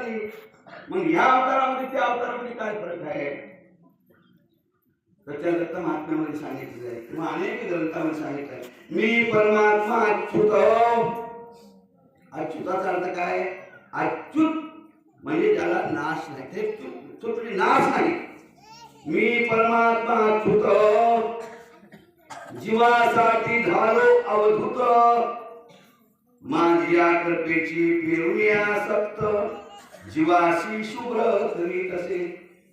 जीवासाठी. मग ह्या अवतारामध्ये त्या अवतारामध्ये काय फरक आहे? त्याच्या दत्त महात्म्यामध्ये सांगितलेलं आहे किंवा अनेक ग्रंथामध्ये सांगितलं आहे. मी परमात्मा अच्युत. अच्युताचा अर्थ काय? अच्युत म्हणजे ज्याला नाश नाही, ते तुटली नाश नाही. मी परमात्मा अच्युत जीवासाठी झालो अवधूत. माझ्या कृपेची फिरुनिया सक्त जीवाशी शुभ्र करी तसे.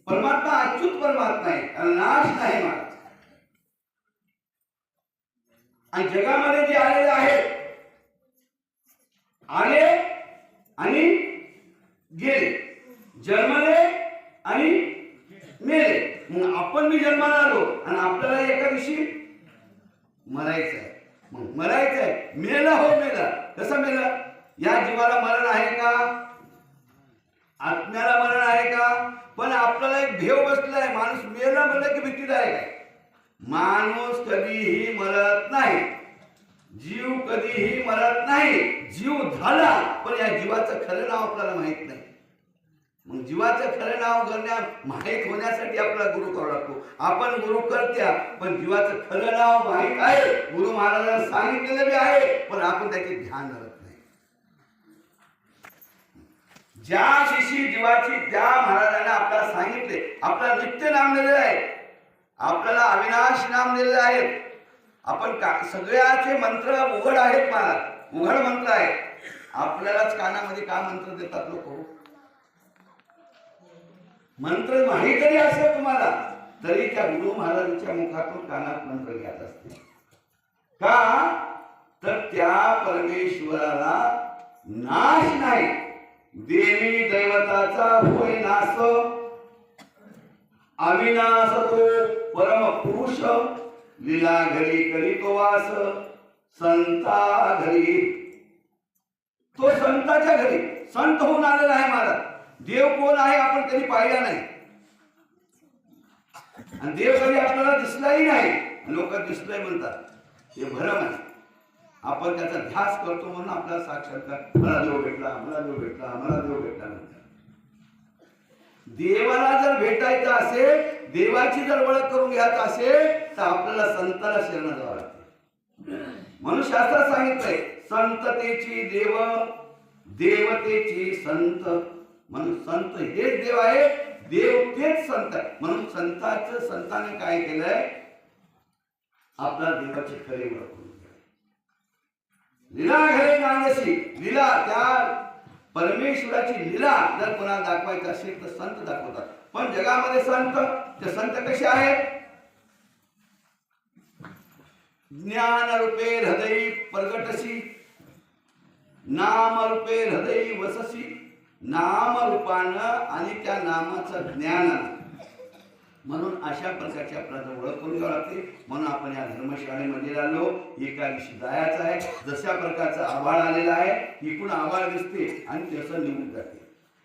परमात्मा अच्युत परमात्मा आहे, नाश नाही माझा. आणि जगामध्ये जे आलेले आहेत, आले आणि गेले, जन्मले आणि मेले. मग आपण मी जन्माला आलो आणि आपल्याला एका दिवशी मरायचं आहे. मग मरायचं आहे, मेला हो मेला. कसं मेला? या जीवाला मरण आहे का? आत्म्याला मरण आहे का? पण आपल्याला एक भेव बसलाय, माणूस मेला म्हणलं की भीतीदायक आहे. माणूस कधीही मरत नाही, जीव कधीही मरत नाही. जीव झाला पण या जीवाचं खरं नाव आपल्याला माहित नाही. मग जीवाचं खरं नाव माहीत होण्यासाठी आपल्याला गुरु करावा लागतो. आपण गुरु करत्या, पण जीवाचं खरं नाव माहीत आहे, गुरु महाराजांना सांगितलेलं बी आहे, पण आपण त्याचे ध्यान धरत नाही. ज्या दिवशी जीवाची ज्या महाराजांना आपल्याला सांगितले, आपल्याला नित्य नाम दिलेलं आहे, आपल्याला अविनाश नाम दिलेलं आहे. आपण सगळ्याचे मंत्र उघड आहेत, मला उघड मंत्र आहे. आपल्यालाच कानामध्ये का मंत्र देतात लोक? मंत्र माहीत जरी असेल तुम्हाला, तरी त्या गुरु महाराजांच्या मुखातून कानात मंत्र घ्यायचा असते. का? तर त्या परमेश्वराला नाश नाही. देवी दैवताचा होय नाश, अविनाश तो परम पुरुष. लीला घरी करीतो वास, संता घरी. तो संताच्या घरी संत होऊन आलेला आहे महाराज. देव कोण आहे आपण कधी पाहिला नाही, आणि देव कधी आपल्याला दिसलाही नाही. लोक दिसलंय म्हणतात, हे भ्रम आहे. आपण त्याचा ध्यास करतो म्हणून आपल्याला साक्षात्कार, मला देव भेटला, मला देव भेटला, मला देव भेटला म्हणतात. देवाला जर भेटायचं असेल, देवाची जर ओळख करून घ्यायचं असेल, तर आपल्याला संताला शरण जावं लागते. म्हणून शास्त्रात सांगितलंय, संततेची देव, देवतेची संत. म्हणून संत हेच देव आहे, देव तेच संत आहे. म्हणून संताने काय केलंय? आपल्या देवाची खरी ओळख करून घ्या. लीला घरे नांदसी. लीला, त्या परमेश्वराची लीला जर कोणाला दाखवायची असेल तर संत दाखवतात. पण जगामध्ये ते संत कसे आहेत? ज्ञान रूपे हृदयी प्रगटसी, नाम रूपे हृदयी वससी. नाम रूपानं आणि त्या नामाचं ज्ञानानं. म्हणून अशा प्रकारची आपल्याला ओळख करून घ्यावी लागते. म्हणून आपण या धर्मशाळेमध्ये आलो. एका दिवशी जायचं आहे. जशा प्रकारचं आभाळ आलेलं आहे, इकडून आभाळ दिसते आणि तसं निघून जाते.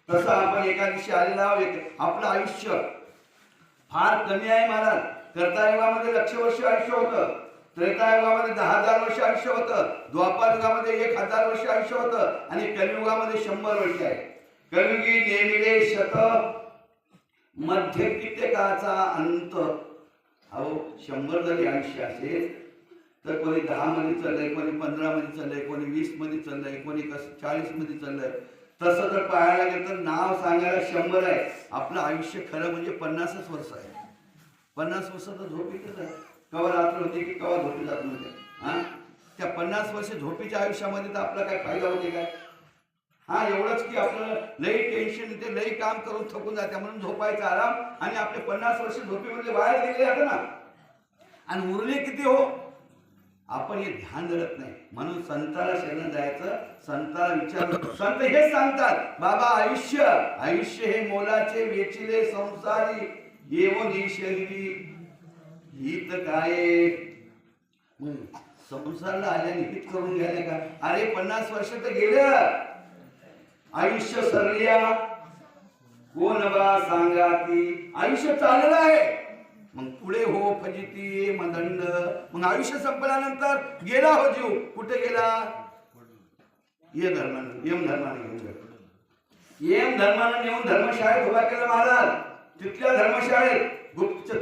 तसं आपण एका दिवशी आलेला आहोत. आपलं आयुष्य फार कमी आहे महाराज. त्रेतायुगामध्ये 1,00,000 वर्ष आयुष्य होतं, त्रेतायुगामध्ये 10,000 वर्ष आयुष्य होतं, द्वापार युगामध्ये 1,000 वर्ष आयुष्य होतं, आणि कलियुगामध्ये 100 वर्ष आहे. कलियुगी नेमिले शत, मध्य कित्येकाचा अंत. अहो 100 जरी आयुष्य असेल तर कोणी 10 मध्ये चाललंय, कोणी 15 मध्ये चाललंय, कोणी 20 मध्ये चाललंय, कोणी 40 मध्ये चाललंय. तसं जर पाहायला गेलं तर नाव सांगायला 100 आहे. आपलं आयुष्य खरं म्हणजे 50 वर्ष आहे. 50 वर्ष तर झोपीतच आहे. कवा रात्र होते की कवा झोपी जात नव्हते. त्या 50 वर्ष झोपीच्या आयुष्यामध्ये तर आपला काय फायदा होते काय? एवढंच की आपलं लई टेन्शन येते, लई काम करून थकून जाते, म्हणून झोपायचा आराम. आणि आपले 50 वर्ष झोपीमध्ये बाहेर गेले जातं ना, आणि उरले किती हो? आपण हे ध्यान धरत नाही. म्हणून संताला शरण जायचं, संताला विचारलं. संत हेच सांगतात, बाबा आयुष्य हे मोलाचे वेचिले संसारी, येवनी शरीरी हित काय. संसारला आल्याने हित करून घ्यायला का? अरे 50 वर्ष तर गेलं, आयुष्य सरल्या कोण बा सांगाती. आयुष्य चाललं आहे, मग पुढे हो फजिती मदंड. मग आयुष्य संपल्यानंतर गेला हो जीव, कुठे गेला? यम धर्माने घेऊन गेला. एम धर्मानं नेऊन धर्मशाळेत उभा केलं महाराज. तिथल्या धर्मशाळेत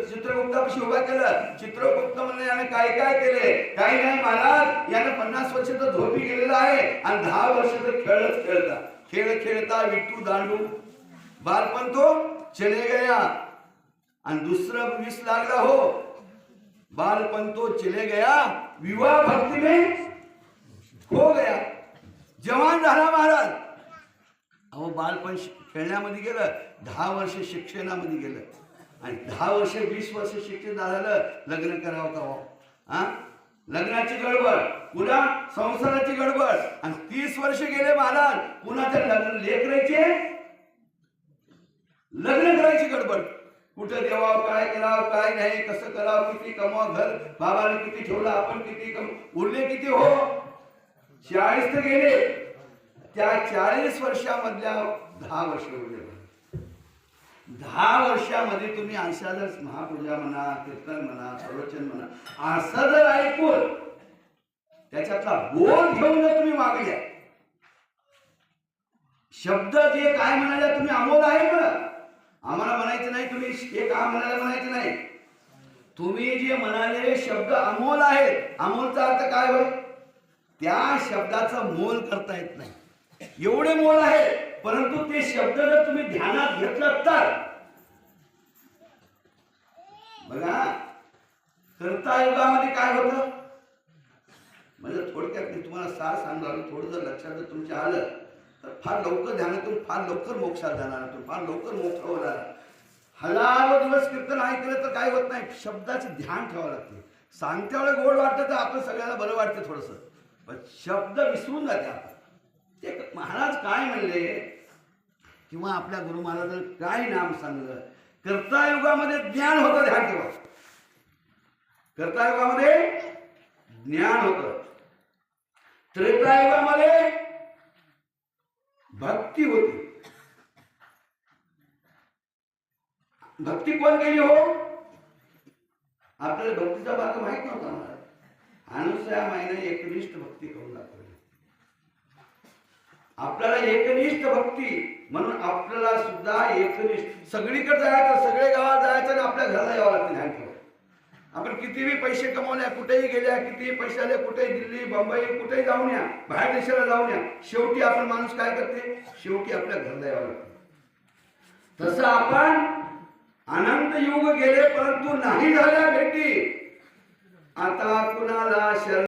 चित्रगुप्तापाशी उभा केलं. चित्रगुप्त म्हणजे याने काय काय केले, काही नाही महाराज. यानं 50 वर्ष तर झोपी गेलेला आहे आणि 10 वर्ष तर खेळ खेळता विटू दांडू बालपण तो चले गया. आणि दुसरं 20 लागला हो, बालपण तो चले गया विवाह भक्ती में हो गया. जवान झाला महाराज. अहो बालपण खेळण्यामध्ये गेलं, 10 वर्ष शिक्षणामध्ये गेलं आणि 10 वर्ष 20 वर्ष शिक्षण झालं. लग्न करावं का हो? हा, लग्नाची गडबड, पुन्हा संसाराची गडबड आणि 30 वर्ष गेले महाराज. पुन्हा त्या लेकरायचे लग्न करायची गडबड. कुठं देवावं, काय करावं, काय नाही, कसं करावं, किती कमवा, घर बाबाने किती ठेवलं, आपण किती उरले किती हो. 40 तर गेले. त्या 40 वर्षामधल्या 10 वर्ष उरले. 10 वर्षामध्ये तुम्ही अशा जर महापूजा म्हणा, कीर्तन म्हणा, प्रवचन म्हणा, असं जर ऐकून त्याच्यातला बोध घेऊन जर तुम्ही वागल्या, शब्द जे काय म्हणाले तुम्ही अमोल आहे बरं. आम्हाला म्हणायचं नाही तुम्ही हे काम म्हणायला म्हणायचं नाही. तुम्ही जे म्हणाले शब्द अमोल आहेत. अमोलचा अर्थ काय होय? त्या शब्दाचं मोल करता येत नाही, एवढे मोल आहे. परंतु ते शब्द जर तुम्ही ध्यानात घेतलं तर बघा, त्रेतायुगामध्ये काय होतं म्हणजे थोडक्यात मी तुम्हाला सार सांगणार. थोडं जर लक्षात जर तुमच्या आलं तर फार लवकर ध्यानातून, फार लवकर मोक्षात जाणार, फार लवकर मोक्ष होणार. हजारो दिवस कीर्तन ऐकलं तर काय होत नाही, शब्दाचे ध्यान ठेवावं लागते. सांगत्या वेळेला गोड वाटतं तर आपण सगळ्याला बरं वाटतं थोडंसं, पण शब्द विसरून जाते आपण. ते महाराज काय म्हणले किंवा आपल्या गुरु महाराजांनी काय नाम सांगलं. कर्तायुगामध्ये ज्ञान होतं, ध्यान ठेवा. कर्तायुगामध्ये ज्ञान होतं. त्रेतायुगामध्ये भक्ती होती. भक्ती कोण केली हो? आपल्याला भक्तीचा भाग माहित नव्हता मला. अनुसया माईने एकनिष्ठ भक्ती करून दाखवली. आपल्याला एकनिष्ठ भक्ती म्हणून आपल्याला सुद्धा एकनिष्ठ सगळीकडे जायचं, सगळे गावात जायचं आणि आपल्या घराला यावं लागतं. ध्यान ठेवा. आपण कितीही पैसे कमवल्या, कुठेही गेल्या, कितीही पैसे आले, कुठेही दिल्ली बंबई कुठेही जाऊन या, बाहेर देशाला जाऊन या, शेवटी आपण माणूस काय करते, शेवटी आपल्या घराला यावं लागतं. तसं आपण अनंत युग गेले परंतु नाही झाल्या भेटी. आता कुणाला शरण